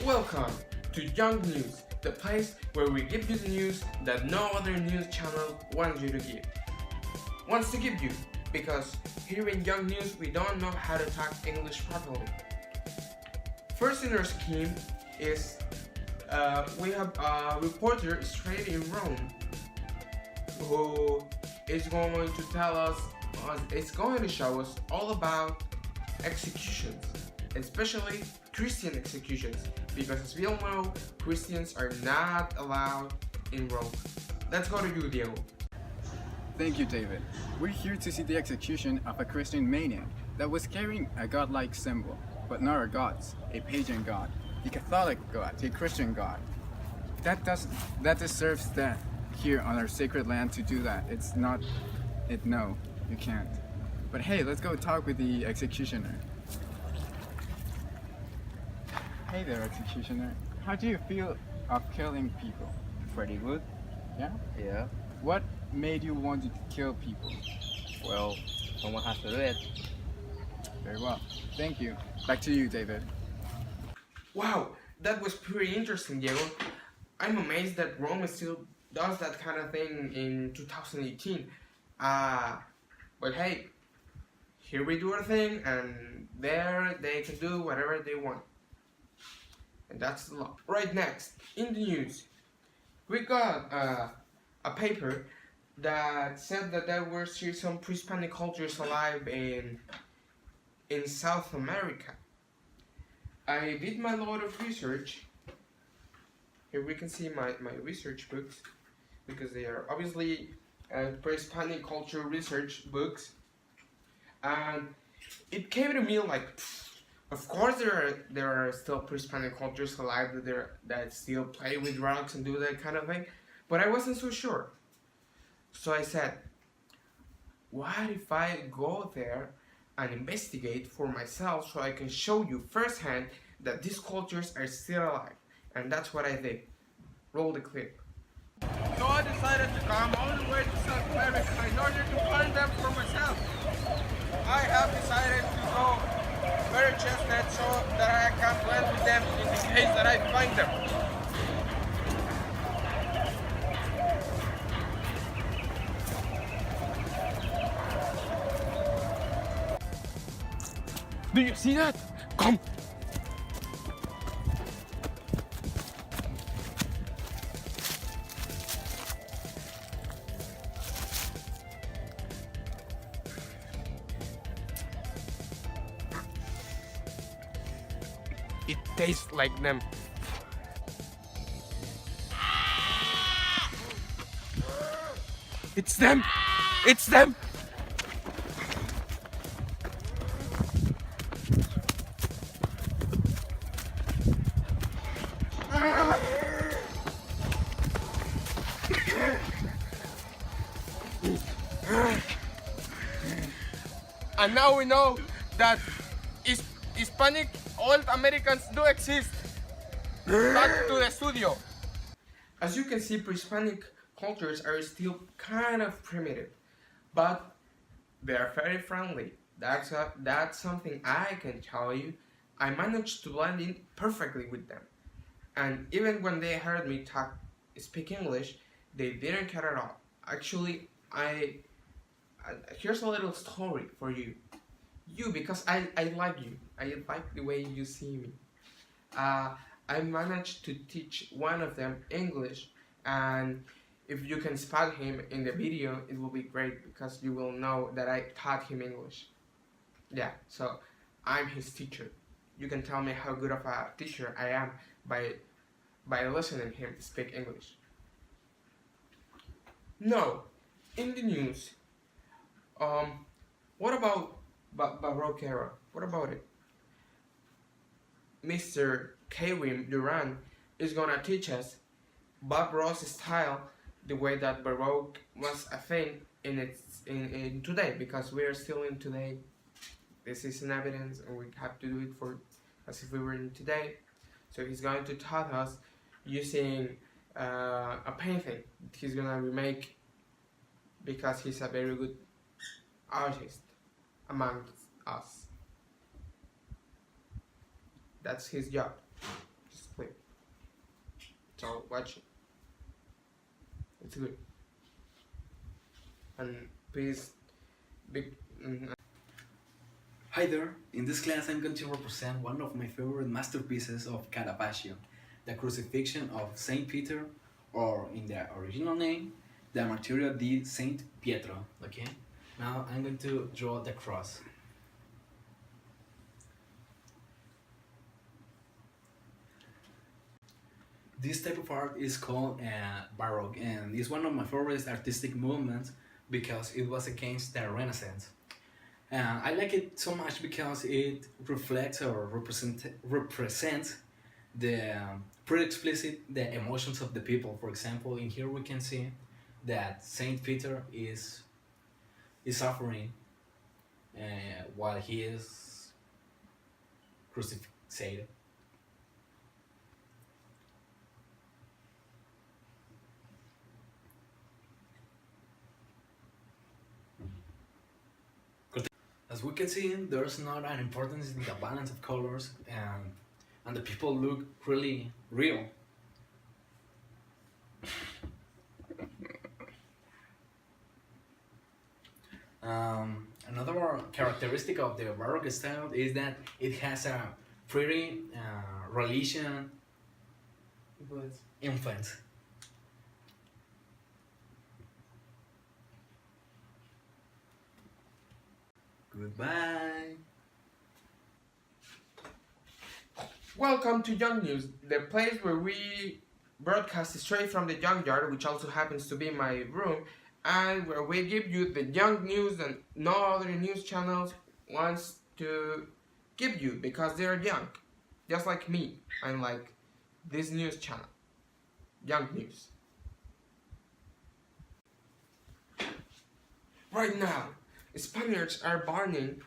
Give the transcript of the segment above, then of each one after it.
Welcome to Young News, the place where we give you the news that no other news channel wants to give you, because here in Young News we don't know how to talk English properly. First in our scheme is we have a reporter straight in Rome who is going to tell us, it's going to show us all about executions, especially Christian executions, because as we all know, Christians are not allowed in Rome. Let's go to you, Diego. Thank you, David. We're here to see the execution of a Christian maniac that was carrying a godlike symbol, but not our gods, a pagan god, the Catholic god, a Christian god. That deserves death here on our sacred land to do that. No, you can't. But hey, let's go talk with the executioner. Hey there, executioner. How do you feel of killing people? Pretty good. Yeah? Yeah. What made you want to kill people? Well, someone has to do it. Very well. Thank you. Back to you, David. Wow, that was pretty interesting, Diego. I'm amazed that Rome still does that kind of thing in 2018. But hey, here we do our thing, and there they can do whatever they want. And that's the law. Right, next, in the news, we got a paper that said that there were still some pre-Hispanic cultures alive in South America. I did my lot of research. Here we can see my research books, because they are obviously pre-Hispanic culture research books. And it came to me like, of course there are still pre-Hispanic cultures alive that still play with rocks and do that kind of thing, but I wasn't so sure. So I said, what if I go there and investigate for myself so I can show you firsthand that these cultures are still alive? And that's what I did. Roll the clip. So I decided to come all the way to South America in order to find them for myself. I have decided to go very chestnut so that I can blend with them in the case that I find them. Do you see that? Come! It tastes like them. It's them! It's them! And now we know that Hispanic old Americans do exist. Back to the studio. As you can see, pre-Hispanic cultures are still kind of primitive, but they are very friendly. That's something I can tell you. I managed to blend in perfectly with them, and even when they heard me speak English, they didn't care at all. Actually, here's a little story for you. Because I like you. I like the way you see me. I managed to teach one of them English, and if you can spot him in the video, it will be great, because you will know that I taught him English. Yeah, so I'm his teacher. You can tell me how good of a teacher I am by listening him speak English. No, in the news, what about Baroque era? What about it? Mr. Karim Duran is gonna teach us Bob Ross style, the way that Baroque was a thing in today, because we are still in today. This is an evidence, and we have to do it as if we were in today. So he's going to taught us using a painting he's gonna remake, because he's a very good artist among us. That's his job. Just flip. So watch it. It's good. And please, big. Hi there, in this class I'm going to represent one of my favorite masterpieces of Caravaggio, the Crucifixion of Saint Peter, or in the original name, the Martyrio di Saint Pietro. Okay, now I'm going to draw the cross. This type of art is called Baroque, and it's one of my favorite artistic movements because it was against the Renaissance. I like it so much because it reflects or represents the pretty explicit the emotions of the people. For example, in here we can see that Saint Peter is suffering while he is crucified. As we can see, there's not an importance in the balance of colors, and the people look really real. Another characteristic of the Baroque style is that it has a pretty religion influence. Goodbye. Welcome to Young News, the place where we broadcast straight from the junkyard, which also happens to be my room, and where we give you the young news and no other news channels wants to give you because they're young, just like me and like this news channel, Young News. Right now, Spaniards are burning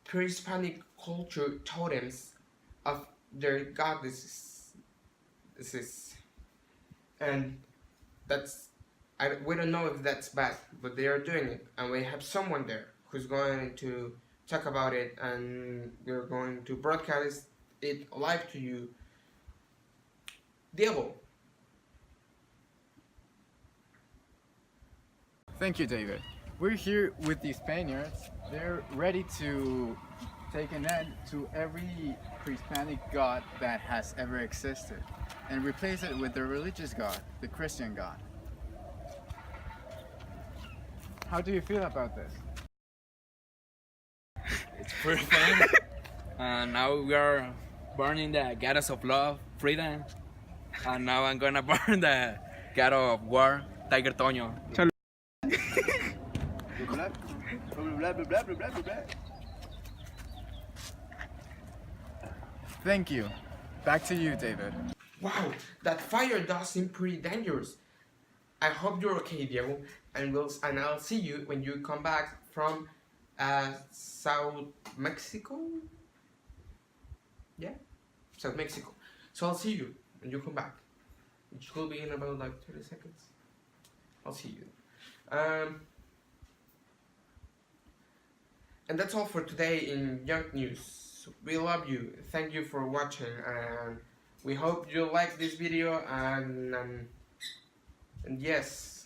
pre-Hispanic culture totems of their goddesses. And we don't know if that's bad, but they are doing it, and we have someone there who's going to talk about it, and we're going to broadcast it live to you. Diego. Thank you, David. We're here with the Spaniards. They're ready to take an end to every pre-Hispanic god that has ever existed and replace it with their religious god, the Christian god. How do you feel about this? It's pretty fun. Now we are burning the goddess of love, Frida, and now I'm gonna burn the god of war, Tiger Toño. Thank you. Back to you, David. Wow, that fire does seem pretty dangerous. I hope you're okay, Diego, and I'll see you when you come back from South Mexico. Yeah, South Mexico. So I'll see you when you come back, which will be in about like 30 seconds. I'll see you. And that's all for today in Young News. We love you. Thank you for watching, and we hope you like this video. And yes.